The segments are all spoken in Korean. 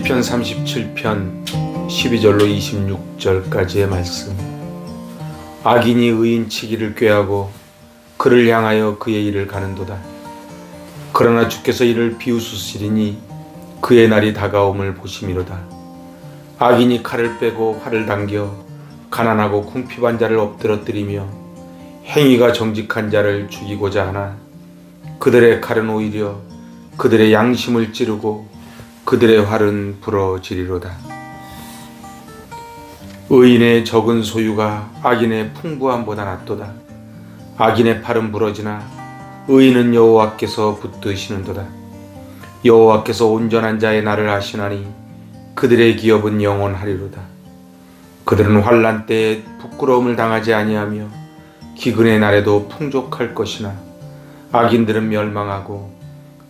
시편 37편 12절로 26절까지의 말씀. 악인이 의인 치기를 꾀하고 그를 향하여 그의 일을 가는도다. 그러나 주께서 이를 비웃으시리니 그의 날이 다가옴을 보심이로다. 악인이 칼을 빼고 활을 당겨 가난하고 궁핍한 자를 엎드러뜨리며 행위가 정직한 자를 죽이고자 하나 그들의 칼은 오히려 그들의 양심을 찌르고 그들의 활은 부러지리로다. 의인의 적은 소유가 악인의 풍부함보다 낫도다. 악인의 팔은 부러지나 의인은 여호와께서 붙드시는도다. 여호와께서 온전한 자의 날을 아시나니 그들의 기업은 영원하리로다. 그들은 환난 때에 부끄러움을 당하지 아니하며 기근의 날에도 풍족할 것이나 악인들은 멸망하고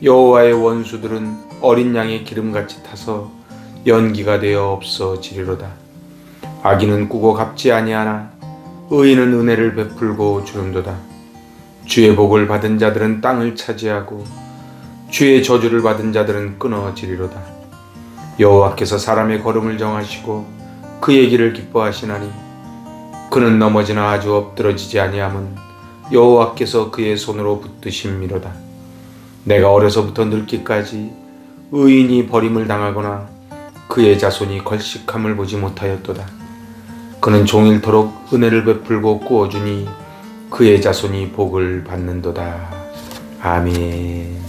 여호와의 원수들은 어린 양의 기름같이 타서 연기가 되어 없어지리로다. 악인은 꾸고 갚지 아니하나 의인은 은혜를 베풀고 주는도다. 주의 복을 받은 자들은 땅을 차지하고 주의 저주를 받은 자들은 끊어지리로다. 여호와께서 사람의 걸음을 정하시고 그의 길을 기뻐하시나니 그는 넘어지나 아주 엎드러지지 아니함은 여호와께서 그의 손으로 붙드심이로다. 내가 어려서부터 늙기까지 의인이 버림을 당하거나 그의 자손이 걸식함을 보지 못하였도다. 그는 종일토록 은혜를 베풀고 꾸어주니 그의 자손이 복을 받는도다. 아멘.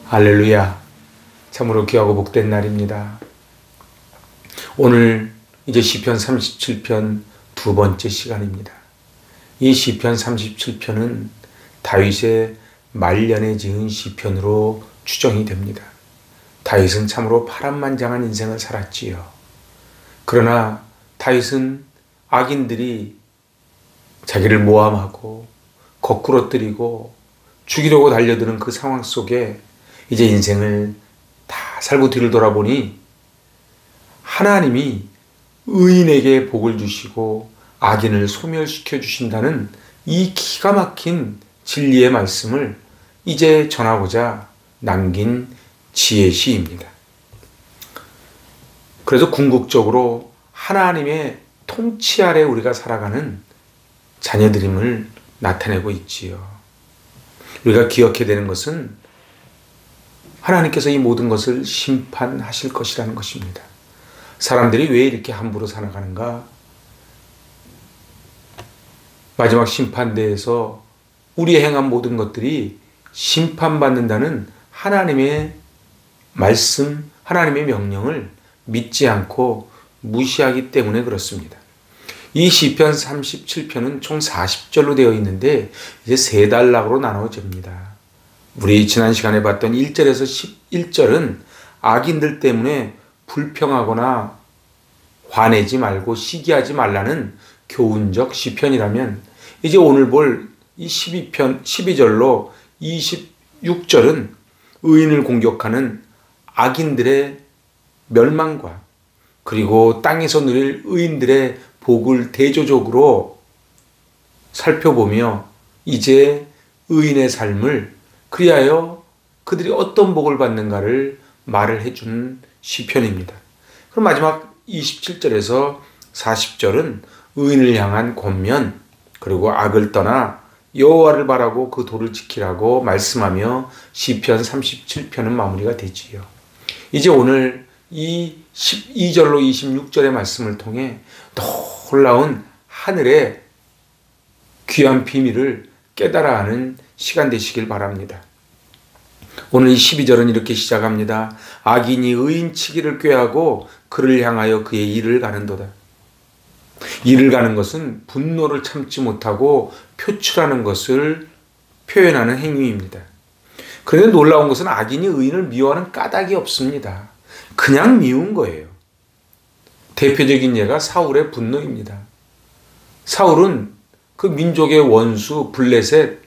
할렐루야. 참으로 귀하고 복된 날입니다. 오늘 이제 시편 37편 두 번째 시간입니다. 이 시편 37편은 다윗의 말년에 지은 시편으로 추정이 됩니다. 다윗은 참으로 파란만장한 인생을 살았지요. 그러나 다윗은 악인들이 자기를 모함하고 거꾸로 뜨리고 죽이려고 달려드는 그 상황 속에 이제 인생을 다 살고 뒤를 돌아보니 하나님이 의인에게 복을 주시고 악인을 소멸시켜 주신다는 이 기가 막힌 진리의 말씀을 이제 전하고자 남긴 지혜시입니다. 그래서 궁극적으로 하나님의 통치 아래 우리가 살아가는 자녀들임을 나타내고 있지요. 우리가 기억해야 되는 것은 하나님께서 이 모든 것을 심판하실 것이라는 것입니다. 사람들이 왜 이렇게 함부로 살아가는가? 마지막 심판대에서 우리의 행한 모든 것들이 심판받는다는 하나님의 말씀, 하나님의 명령을 믿지 않고 무시하기 때문에 그렇습니다. 이 시편 37편은 총 40절로 되어 있는데 이제 세 단락으로 나눠집니다. 우리 지난 시간에 봤던 1절에서 11절은 악인들 때문에 불평하거나 화내지 말고 시기하지 말라는 교훈적 시편이라면 이제 오늘 볼 이 12절로 26절은 의인을 공격하는 악인들의 멸망과 그리고 땅에서 누릴 의인들의 복을 대조적으로 살펴보며 이제 의인의 삶을 그리하여 그들이 어떤 복을 받는가를 말을 해주는 시편입니다. 그럼 마지막 27절에서 40절은 의인을 향한 권면 그리고 악을 떠나 여호와를 바라고 그 도를 지키라고 말씀하며 시편 37편은 마무리가 되지요. 이제 오늘 이 12절로 26절의 말씀을 통해 놀라운 하늘의 귀한 비밀을 깨달아 하는 시간 되시길 바랍니다. 오늘 이 12절은 이렇게 시작합니다. 악인이 의인 치기를 꾀하고 그를 향하여 그의 일을 가는도다. 일을 가는 것은 분노를 참지 못하고 표출하는 것을 표현하는 행위입니다. 그런데 놀라운 것은 악인이 의인을 미워하는 까닭이 없습니다. 그냥 미운 거예요. 대표적인 예가 사울의 분노입니다. 사울은 그 민족의 원수 블레셋,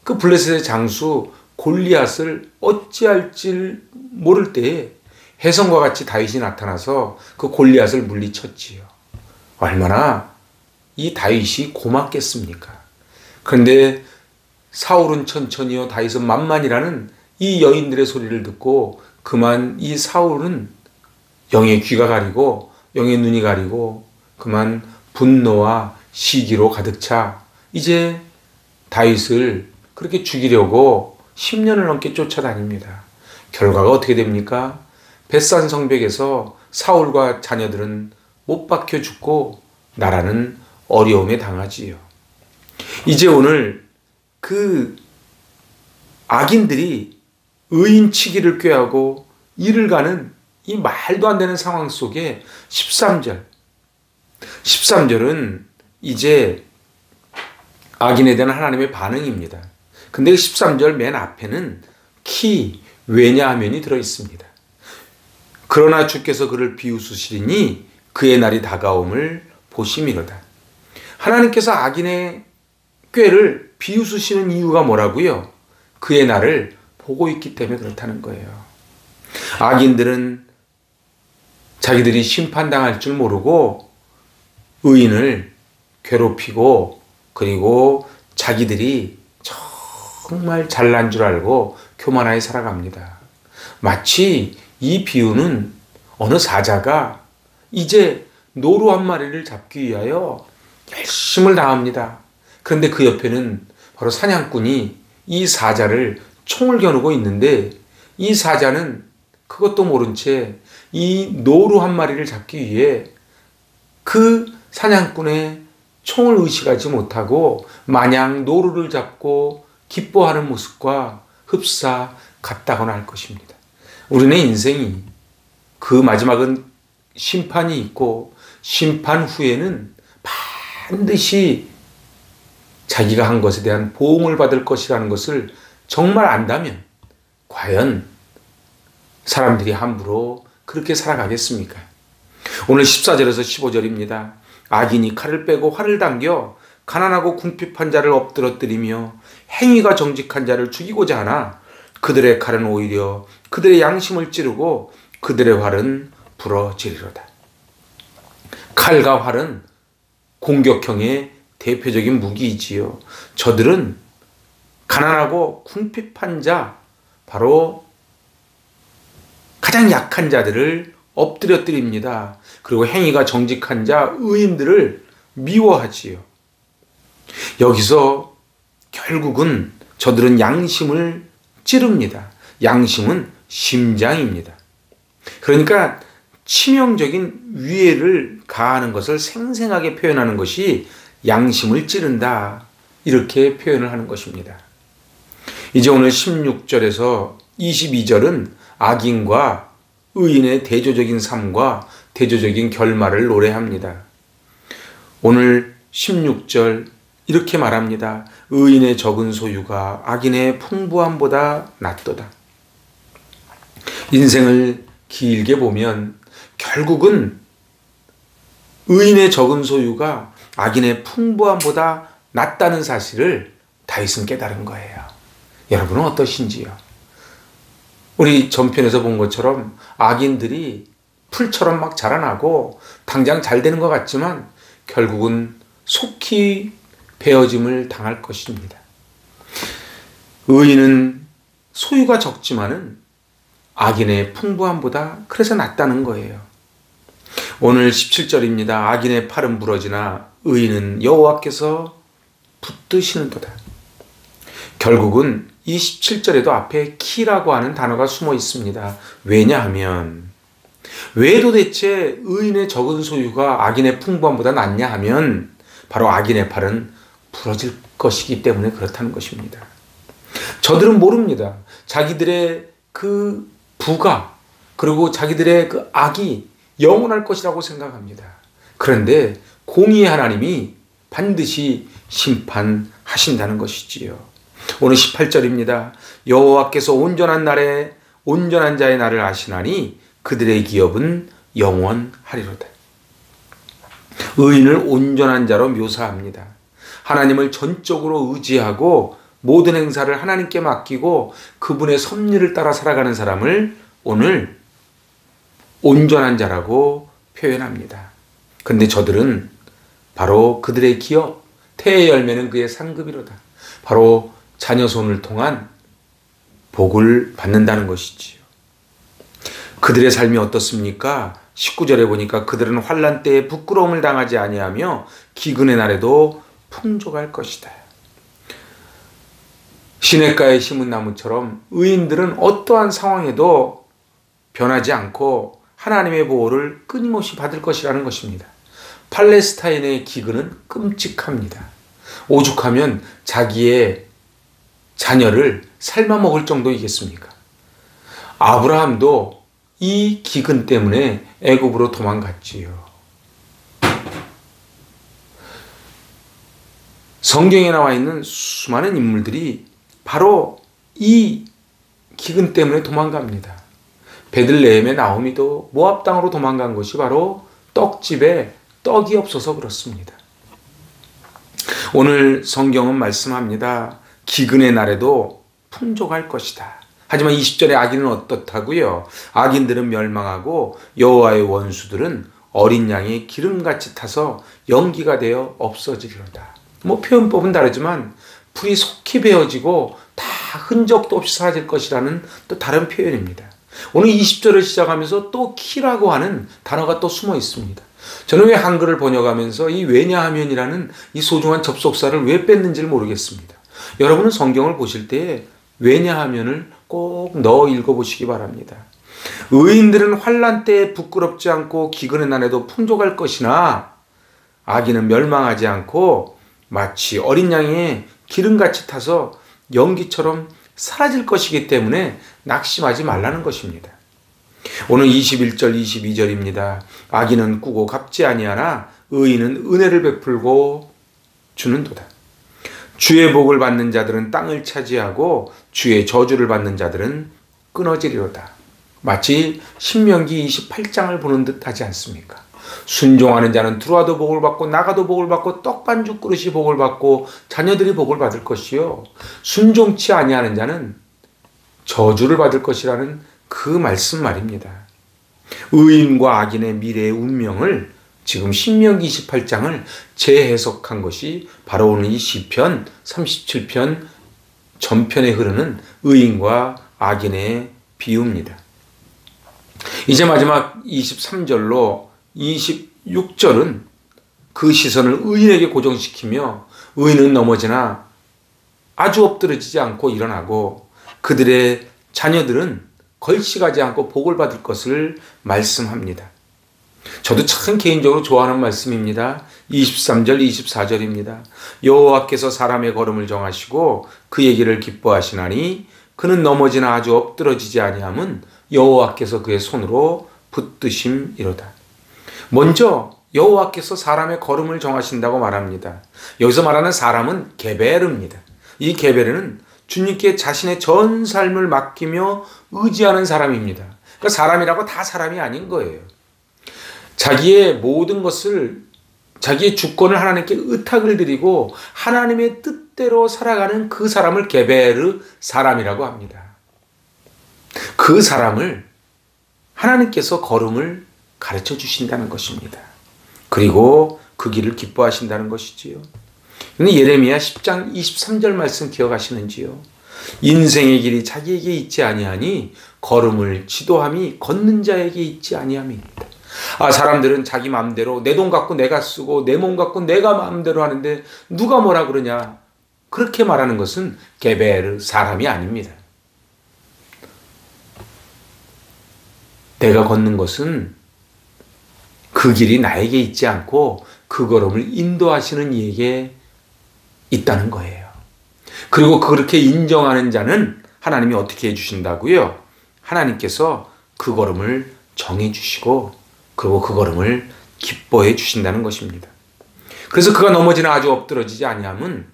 그 블레셋의 장수 골리앗을 어찌할지 모를 때에 혜성과 같이 다윗이 나타나서 그 골리앗을 물리쳤지요. 얼마나 이 다윗이 고맙겠습니까? 그런데 사울은 천천히요 다윗은 만만이라는 이 여인들의 소리를 듣고 그만 이 사울은 영의 귀가 가리고 영의 눈이 가리고 그만 분노와 시기로 가득 차 이제 다윗을 그렇게 죽이려고 10년을 넘게 쫓아다닙니다. 결과가 어떻게 됩니까? 벳산 성벽에서 사울과 자녀들은 못 박혀 죽고 나라는 어려움에 당하지요. 이제 오늘 그 악인들이 의인치기를 꾀하고 이를 가는 이 말도 안 되는 상황 속에 13절은 이제 악인에 대한 하나님의 반응입니다. 근데 13절 맨 앞에는 왜냐하면이 들어있습니다. 그러나 주께서 그를 비웃으시리니 그의 날이 다가옴을 보심이로다. 하나님께서 악인의 꾀를 비웃으시는 이유가 뭐라고요? 그의 날을 보고 있기 때문에 그렇다는 거예요. 악인들은 자기들이 심판당할 줄 모르고 의인을 괴롭히고 그리고 자기들이 정말 잘난 줄 알고 교만하게 살아갑니다. 마치 이 비유는 어느 사자가 이제 노루 한 마리를 잡기 위하여 열심을 다합니다. 그런데 그 옆에는 바로 사냥꾼이 이 사자를 총을 겨누고 있는데 이 사자는 그것도 모른 채 이 노루 한 마리를 잡기 위해 그 사냥꾼의 총을 의식하지 못하고 마냥 노루를 잡고 기뻐하는 모습과 흡사 같다거나 할 것입니다. 우리네 인생이 그 마지막은 심판이 있고 심판 후에는 반드시 자기가 한 것에 대한 보응을 받을 것이라는 것을 정말 안다면 과연 사람들이 함부로 그렇게 살아가겠습니까? 오늘 14절에서 15절입니다. 악인이 칼을 빼고 활을 당겨 가난하고 궁핍한 자를 엎드러뜨리며 행위가 정직한 자를 죽이고자 하나 그들의 칼은 오히려 그들의 양심을 찌르고 그들의 활은 부러지리로다. 칼과 활은 공격형의 대표적인 무기이지요. 저들은 가난하고 궁핍한 자, 바로 가장 약한 자들을 엎드려뜨립니다. 그리고 행위가 정직한 자, 의인들을 미워하지요. 여기서 결국은 저들은 양심을 찌릅니다. 양심은 심장입니다. 그러니까 치명적인 위해를 가하는 것을 생생하게 표현하는 것이 양심을 찌른다, 이렇게 표현을 하는 것입니다. 이제 오늘 16절에서 22절은 악인과 의인의 대조적인 삶과 대조적인 결말을 노래합니다. 오늘 16절 이렇게 말합니다. 의인의 적은 소유가 악인의 풍부함보다 낫도다. 인생을 길게 보면 결국은 의인의 적은 소유가 악인의 풍부함보다 낫다는 사실을 다윗은 깨달은 거예요. 여러분은 어떠신지요? 우리 전편에서 본 것처럼 악인들이 풀처럼 막 자라나고 당장 잘 되는 것 같지만 결국은 속히 베어짐을 당할 것입니다. 의인은 소유가 적지만은 악인의 풍부함보다 그래서 낫다는 거예요. 오늘 17절입니다. 악인의 팔은 부러지나 의인은 여호와께서 붙드시는도다. 결국은 이 17절에도 앞에 키라고 하는 단어가 숨어 있습니다. 왜냐하면 왜 도대체 의인의 적은 소유가 악인의 풍부함보다 낫냐 하면 바로 악인의 팔은 부러질 것이기 때문에 그렇다는 것입니다. 저들은 모릅니다. 자기들의 그 부가 그리고 자기들의 그 악이 영원할 것이라고 생각합니다. 그런데 공의의 하나님이 반드시 심판하신다는 것이지요. 오늘 18절입니다. 여호와께서 온전한 날에 온전한 자의 날을 아시나니 그들의 기업은 영원하리로다. 의인을 온전한 자로 묘사합니다. 하나님을 전적으로 의지하고 모든 행사를 하나님께 맡기고 그분의 섭리를 따라 살아가는 사람을 오늘 온전한 자라고 표현합니다. 그런데 저들은 바로 그들의 기업, 태의 열매는 그의 상급이로다. 바로 자녀 손을 통한 복을 받는다는 것이지요. 그들의 삶이 어떻습니까? 19절에 보니까 그들은 환난 때에 부끄러움을 당하지 아니하며 기근의 날에도 풍족할 것이다. 시냇가에 심은 나무처럼 의인들은 어떠한 상황에도 변하지 않고 하나님의 보호를 끊임없이 받을 것이라는 것입니다. 팔레스타인의 기근은 끔찍합니다. 오죽하면 자기의 자녀를 삶아 먹을 정도이겠습니까? 아브라함도 이 기근 때문에 애굽으로 도망갔지요. 성경에 나와 있는 수많은 인물들이 바로 이 기근 때문에 도망갑니다. 베들레헴의 나오미도 모압 땅으로 도망간 것이 바로 떡집에 떡이 없어서 그렇습니다. 오늘 성경은 말씀합니다. 기근의 날에도 풍족할 것이다. 하지만 20절의 악인은 어떻다고요? 악인들은 멸망하고 여호와의 원수들은 어린 양의 기름같이 타서 연기가 되어 없어지리로다. 표현법은 다르지만 풀이 속히 베어지고 다 흔적도 없이 사라질 것이라는 또 다른 표현입니다. 오늘 20절을 시작하면서 또 키라고 하는 단어가 또 숨어 있습니다. 저는 왜 한글을 번역하면서 이 왜냐하면이라는 이 소중한 접속사를 왜 뺐는지를 모르겠습니다. 여러분은 성경을 보실 때 왜냐하면을 꼭 넣어 읽어보시기 바랍니다. 의인들은 환난 때에 부끄럽지 않고 기근의 날에도 풍족할 것이나 악인은 멸망하지 않고 마치 어린 양의 기름같이 타서 연기처럼 사라질 것이기 때문에 낙심하지 말라는 것입니다. 오늘 21절 22절입니다. 악인은 꾸고 갚지 아니하나 의인은 은혜를 베풀고 주는도다. 주의 복을 받는 자들은 땅을 차지하고 주의 저주를 받는 자들은 끊어지리로다. 마치 신명기 28장을 보는 듯 하지 않습니까? 순종하는 자는 들어와도 복을 받고 나가도 복을 받고 떡반죽 그릇이 복을 받고 자녀들이 복을 받을 것이요 순종치 아니하는 자는 저주를 받을 것이라는 그 말씀 말입니다. 의인과 악인의 미래의 운명을 지금 신명기 28장을 재해석한 것이 바로 오늘 이 시편 37편 전편에 흐르는 의인과 악인의 비유입니다. 이제 마지막 23절로 26절은 그 시선을 의인에게 고정시키며 의인은 넘어지나 아주 엎드러지지 않고 일어나고 그들의 자녀들은 걸식하지 않고 복을 받을 것을 말씀합니다. 저도 참 개인적으로 좋아하는 말씀입니다. 23절 24절입니다. 여호와께서 사람의 걸음을 정하시고 그의 길을 기뻐하시나니 그는 넘어지나 아주 엎드러지지 아니함은 여호와께서 그의 손으로 붙드심이로다. 먼저 여호와께서 사람의 걸음을 정하신다고 말합니다. 여기서 말하는 사람은 게베르입니다. 이 게베르는 주님께 자신의 전 삶을 맡기며 의지하는 사람입니다. 그러니까 사람이라고 다 사람이 아닌 거예요. 자기의 모든 것을, 자기의 주권을 하나님께 의탁을 드리고 하나님의 뜻대로 살아가는 그 사람을 게베르 사람이라고 합니다. 그 사람을 하나님께서 걸음을 가르쳐 주신다는 것입니다. 그리고 그 길을 기뻐하신다는 것이지요. 예레미야 10장 23절 말씀 기억하시는지요? 인생의 길이 자기에게 있지 아니하니 걸음을 지도함이 걷는 자에게 있지 아니함입니다. 사람들은 자기 마음대로 내 돈 갖고 내가 쓰고 내 몸 갖고 내가 마음대로 하는데 누가 뭐라 그러냐, 그렇게 말하는 것은 게베르 사람이 아닙니다. 내가 걷는 것은 그 길이 나에게 있지 않고 그 걸음을 인도하시는 이에게 있다는 거예요. 그리고 그렇게 인정하는 자는 하나님이 어떻게 해주신다고요? 하나님께서 그 걸음을 정해주시고 그리고 그 걸음을 기뻐해 주신다는 것입니다. 그래서 그가 넘어지나 아주 엎드러지지 아니함은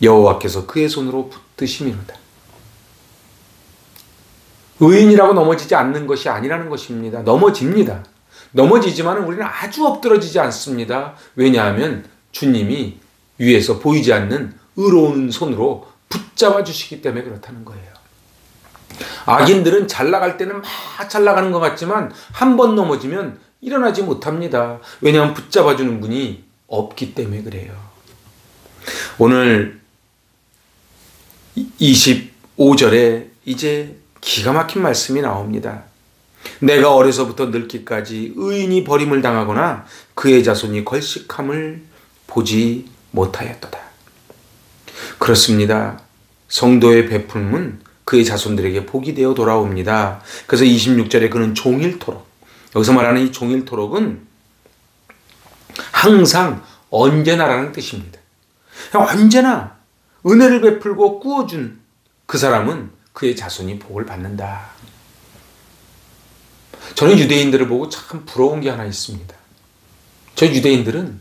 여호와께서 그의 손으로 붙드심이로다. 의인이라고 넘어지지 않는 것이 아니라는 것입니다. 넘어집니다. 넘어지지만 우리는 아주 엎드러지지 않습니다. 왜냐하면 주님이 위에서 보이지 않는 의로운 손으로 붙잡아 주시기 때문에 그렇다는 거예요. 악인들은 잘 나갈 때는 막 잘 나가는 것 같지만 한 번 넘어지면 일어나지 못합니다. 왜냐하면 붙잡아 주는 분이 없기 때문에 그래요. 오늘 25절에 이제 기가 막힌 말씀이 나옵니다. 내가 어려서부터 늙기까지 의인이 버림을 당하거나 그의 자손이 걸식함을 보지 못하였도다. 그렇습니다. 성도의 베풀음은 그의 자손들에게 복이 되어 돌아옵니다. 그래서 26절에 그는 종일토록, 여기서 말하는 이 종일토록은 항상 언제나라는 뜻입니다. 언제나 은혜를 베풀고 꾸어준 그 사람은 그의 자손이 복을 받는다. 저는 유대인들을 보고 참 부러운 게 하나 있습니다. 저 유대인들은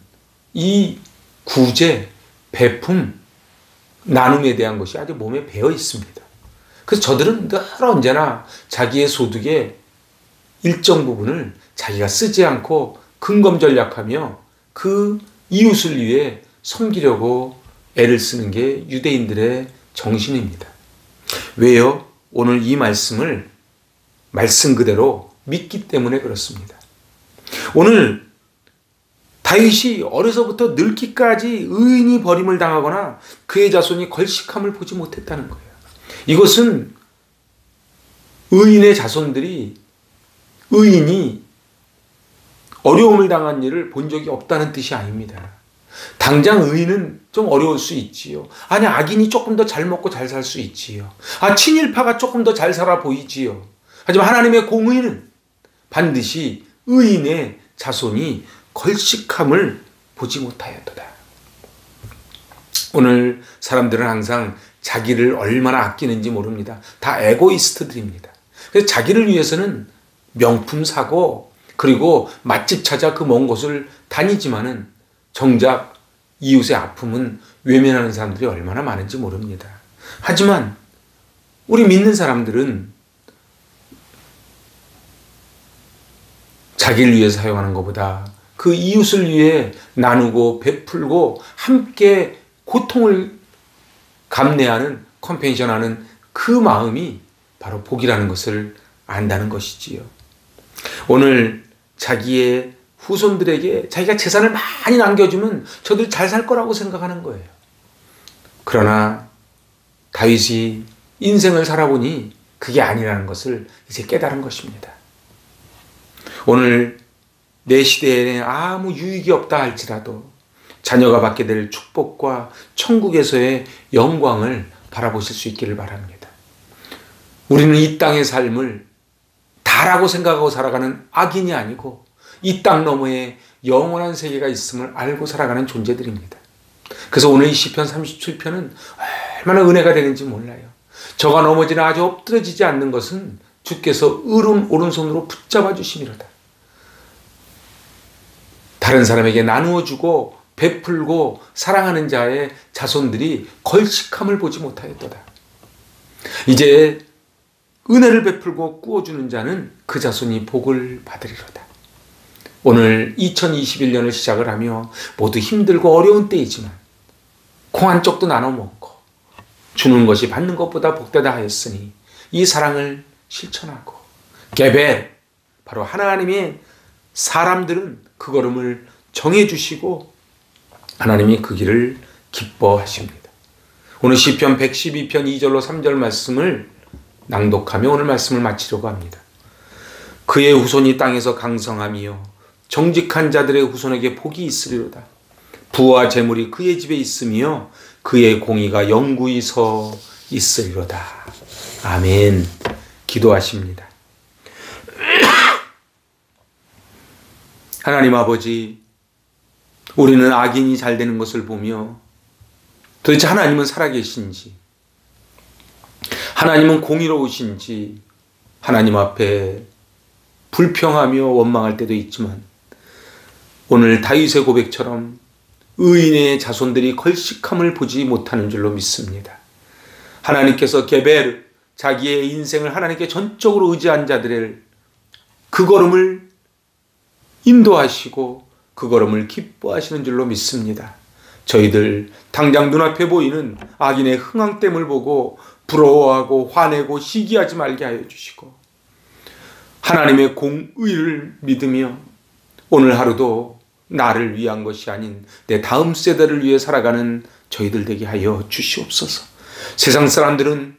이 구제, 베품, 나눔에 대한 것이 아주 몸에 배어 있습니다. 그래서 저들은 늘 언제나 자기의 소득의 일정 부분을 자기가 쓰지 않고 근검전략하며 그 이웃을 위해 섬기려고 애를 쓰는 게 유대인들의 정신입니다. 왜요? 오늘 이 말씀을 말씀 그대로 믿기 때문에 그렇습니다. 오늘 다윗이 어려서부터 늙기까지 의인이 버림을 당하거나 그의 자손이 걸식함을 보지 못했다는 거예요. 이것은 의인의 자손들이, 의인이 어려움을 당한 일을 본 적이 없다는 뜻이 아닙니다. 당장 의인은 좀 어려울 수 있지요. 아니, 악인이 조금 더 잘 먹고 잘 살 수 있지요. 친일파가 조금 더 잘 살아 보이지요. 하지만 하나님의 공의는 반드시 의인의 자손이 걸식함을 보지 못하였도다. 오늘 사람들은 항상 자기를 얼마나 아끼는지 모릅니다. 다 에고이스트들입니다. 그래서 자기를 위해서는 명품 사고 그리고 맛집 찾아 그 먼 곳을 다니지만은 정작 이웃의 아픔은 외면하는 사람들이 얼마나 많은지 모릅니다. 하지만 우리 믿는 사람들은 자기를 위해서 사용하는 것보다 그 이웃을 위해 나누고 베풀고 함께 고통을 감내하는, 컴패션하는 그 마음이 바로 복이라는 것을 안다는 것이지요. 오늘 자기의 후손들에게 자기가 재산을 많이 남겨주면 저들 잘 살 거라고 생각하는 거예요. 그러나 다윗이 인생을 살아보니 그게 아니라는 것을 이제 깨달은 것입니다. 오늘 내 시대에는 아무 유익이 없다 할지라도 자녀가 받게 될 축복과 천국에서의 영광을 바라보실 수 있기를 바랍니다. 우리는 이 땅의 삶을 다라고 생각하고 살아가는 악인이 아니고 이 땅 너머에 영원한 세계가 있음을 알고 살아가는 존재들입니다. 그래서 오늘 이 시편 37편은 얼마나 은혜가 되는지 몰라요. 저가 넘어지나 아주 엎드러지지 않는 것은 주께서 오른손으로 붙잡아 주심이로다. 다른 사람에게 나누어 주고 베풀고 사랑하는 자의 자손들이 걸식함을 보지 못하였도다. 이제 은혜를 베풀고 꾸어주는 자는 그 자손이 복을 받으리로다. 오늘 2021년을 시작을 하며 모두 힘들고 어려운 때이지만 콩 한 쪽도 나눠 먹고 주는 것이 받는 것보다 복되다 하였으니 이 사랑을 실천하고 게벨, 바로 하나님의 사람들은 그 걸음을 정해주시고 하나님이 그 길을 기뻐하십니다. 오늘 시편 112편 2절로 3절 말씀을 낭독하며 오늘 말씀을 마치려고 합니다. 그의 후손이 땅에서 강성하며 정직한 자들의 후손에게 복이 있으리로다. 부와 재물이 그의 집에 있으며 그의 공의가 영구히 서 있으리로다. 아멘. 기도하십니다. 하나님 아버지, 우리는 악인이 잘 되는 것을 보며 도대체 하나님은 살아계신지, 하나님은 공의로우신지 하나님 앞에 불평하며 원망할 때도 있지만 오늘 다윗의 고백처럼 의인의 자손들이 걸식함을 보지 못하는 줄로 믿습니다. 하나님께서 게벨, 자기의 인생을 하나님께 전적으로 의지한 자들의 그 걸음을 인도하시고 그 걸음을 기뻐하시는 줄로 믿습니다. 저희들 당장 눈앞에 보이는 악인의 흥황됨을 보고 부러워하고 화내고 시기하지 말게 하여 주시고 하나님의 공의를 믿으며 오늘 하루도 나를 위한 것이 아닌 내 다음 세대를 위해 살아가는 저희들 되게 하여 주시옵소서. 세상 사람들은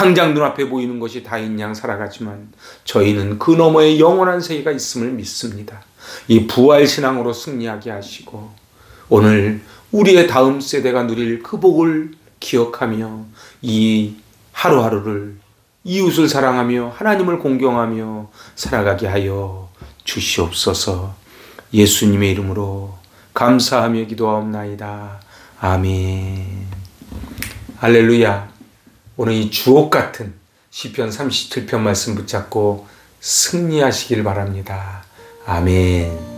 당장 눈앞에 보이는 것이 다인 양 살아가지만 저희는 그 너머에 영원한 세계가 있음을 믿습니다. 이 부활신앙으로 승리하게 하시고 오늘 우리의 다음 세대가 누릴 그 복을 기억하며 이 하루하루를 이웃을 사랑하며 하나님을 공경하며 살아가게 하여 주시옵소서. 예수님의 이름으로 감사하며 기도하옵나이다. 아멘. 할렐루야. 오늘 이 주옥 같은 시편 37편 말씀 붙잡고 승리하시길 바랍니다. 아멘.